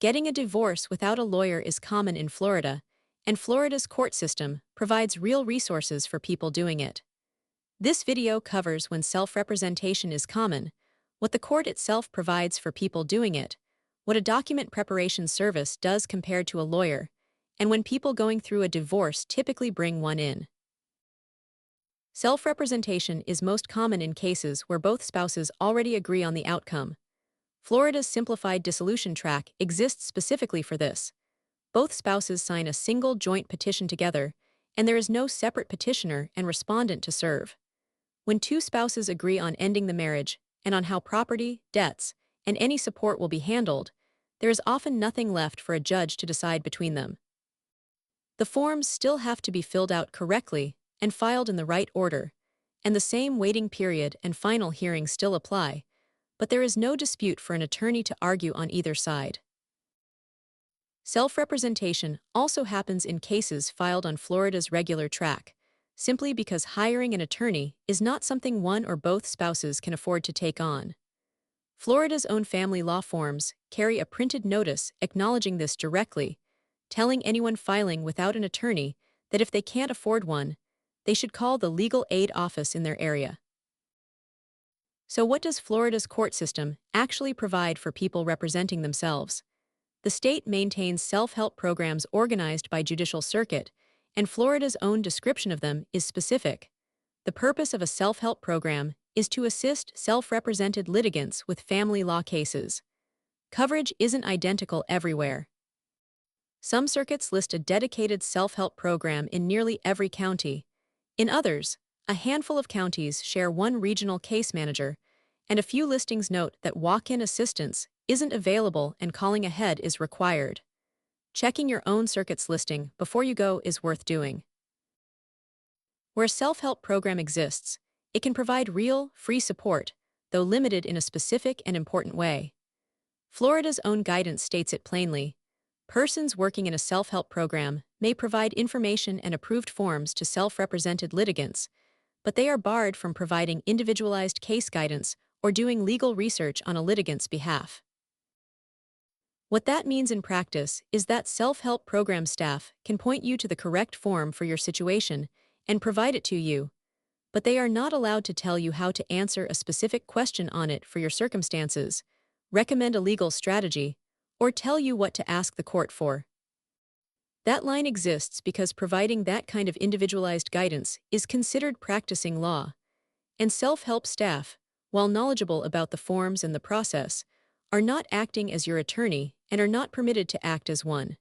Getting a divorce without a lawyer is common in Florida, and Florida's court system provides real resources for people doing it. This video covers when self-representation is common, what the court itself provides for people doing it, what a document preparation service does compared to a lawyer, and when people going through a divorce typically bring one in. Self-representation is most common in cases where both spouses already agree on the outcome. Florida's simplified dissolution track exists specifically for this. Both spouses sign a single joint petition together, and there is no separate petitioner and respondent to serve. When two spouses agree on ending the marriage and on how property, debts, and any support will be handled, there is often nothing left for a judge to decide between them. The forms still have to be filled out correctly and filed in the right order, and the same waiting period and final hearing still apply, but there is no dispute for an attorney to argue on either side. Self-representation also happens in cases filed on Florida's regular track, simply because hiring an attorney is not something one or both spouses can afford to take on. Florida's own family law forms carry a printed notice acknowledging this directly, telling anyone filing without an attorney that if they can't afford one, they should call the legal aid office in their area. So what does Florida's court system actually provide for people representing themselves? The state maintains self-help programs organized by Judicial Circuit, and Florida's own description of them is specific. The purpose of a self-help program is to assist self-represented litigants with family law cases. Coverage isn't identical everywhere. Some circuits list a dedicated self-help program in nearly every county. In others, a handful of counties share one regional case manager, and a few listings note that walk-in assistance isn't available and calling ahead is required. Checking your own circuit's listing before you go is worth doing. Where a self-help program exists, it can provide real, free support, though limited in a specific and important way. Florida's own guidance states it plainly. Persons working in a self-help program may provide information and approved forms to self-represented litigants, but they are barred from providing individualized case guidance or doing legal research on a litigant's behalf. What that means in practice is that self-help program staff can point you to the correct form for your situation and provide it to you, but they are not allowed to tell you how to answer a specific question on it for your circumstances, recommend a legal strategy, or tell you what to ask the court for. That line exists because providing that kind of individualized guidance is considered practicing law, and self-help staff, while knowledgeable about the forms and the process, are not acting as your attorney and are not permitted to act as one.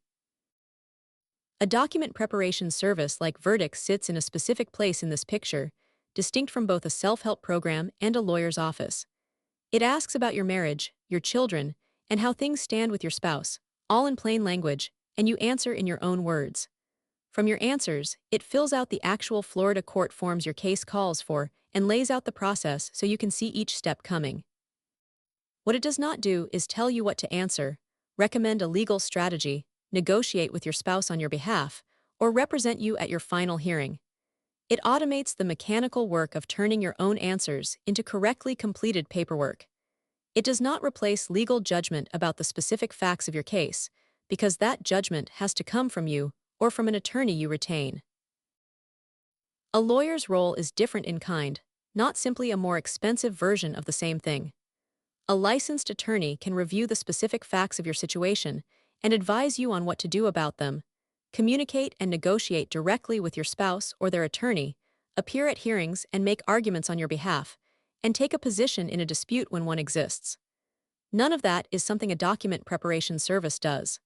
A document preparation service like Virdix sits in a specific place in this picture, distinct from both a self-help program and a lawyer's office. It asks about your marriage, your children, and how things stand with your spouse, all in plain language, and you answer in your own words. From your answers, it fills out the actual Florida court forms your case calls for and lays out the process so you can see each step coming. What it does not do is tell you what to answer, recommend a legal strategy, negotiate with your spouse on your behalf, or represent you at your final hearing. It automates the mechanical work of turning your own answers into correctly completed paperwork. It does not replace legal judgment about the specific facts of your case, because that judgment has to come from you or from an attorney you retain. A lawyer's role is different in kind, not simply a more expensive version of the same thing. A licensed attorney can review the specific facts of your situation and advise you on what to do about them, communicate and negotiate directly with your spouse or their attorney, appear at hearings and make arguments on your behalf, and take a position in a dispute when one exists. None of that is something a document preparation service does.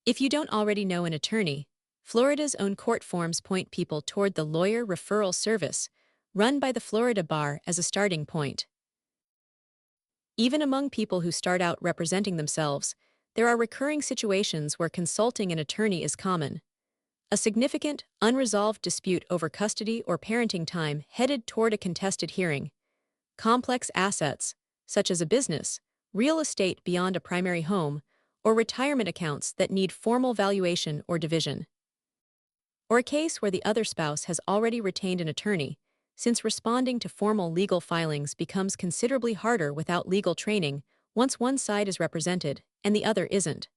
If you don't already know an attorney, Florida's own court forms point people toward the Lawyer Referral Service, run by the Florida Bar as a starting point. Even among people who start out representing themselves, there are recurring situations where consulting an attorney is common. A significant, unresolved dispute over custody or parenting time headed toward a contested hearing. Complex assets, such as a business, real estate beyond a primary home, or retirement accounts that need formal valuation or division. Or a case where the other spouse has already retained an attorney, since responding to formal legal filings becomes considerably harder without legal training once one side is represented and the other isn't.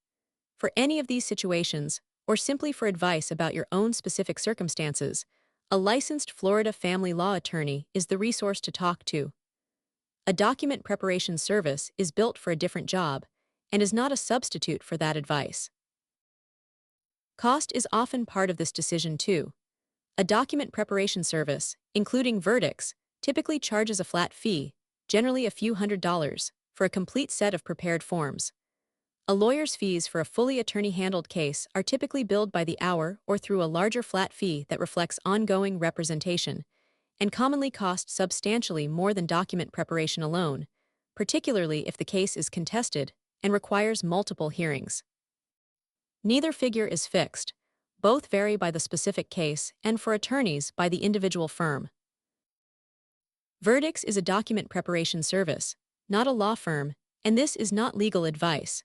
For any of these situations, or simply for advice about your own specific circumstances, a licensed Florida family law attorney is the resource to talk to. A document preparation service is built for a different job and is not a substitute for that advice. Cost is often part of this decision too. A document preparation service, including Virdix, typically charges a flat fee, generally a few $100s, for a complete set of prepared forms. A lawyer's fees for a fully attorney-handled case are typically billed by the hour or through a larger flat fee that reflects ongoing representation, and commonly cost substantially more than document preparation alone, particularly if the case is contested and requires multiple hearings. Neither figure is fixed. Both vary by the specific case and for attorneys by the individual firm. Virdix is a document preparation service, not a law firm, and this is not legal advice.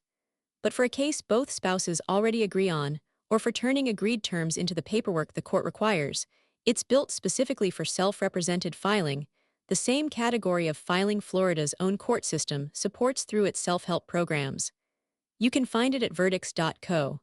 But for a case both spouses already agree on, or for turning agreed terms into the paperwork the court requires, it's built specifically for self-represented filing, the same category of filing Florida's own court system supports through its self-help programs. You can find it at virdix.co.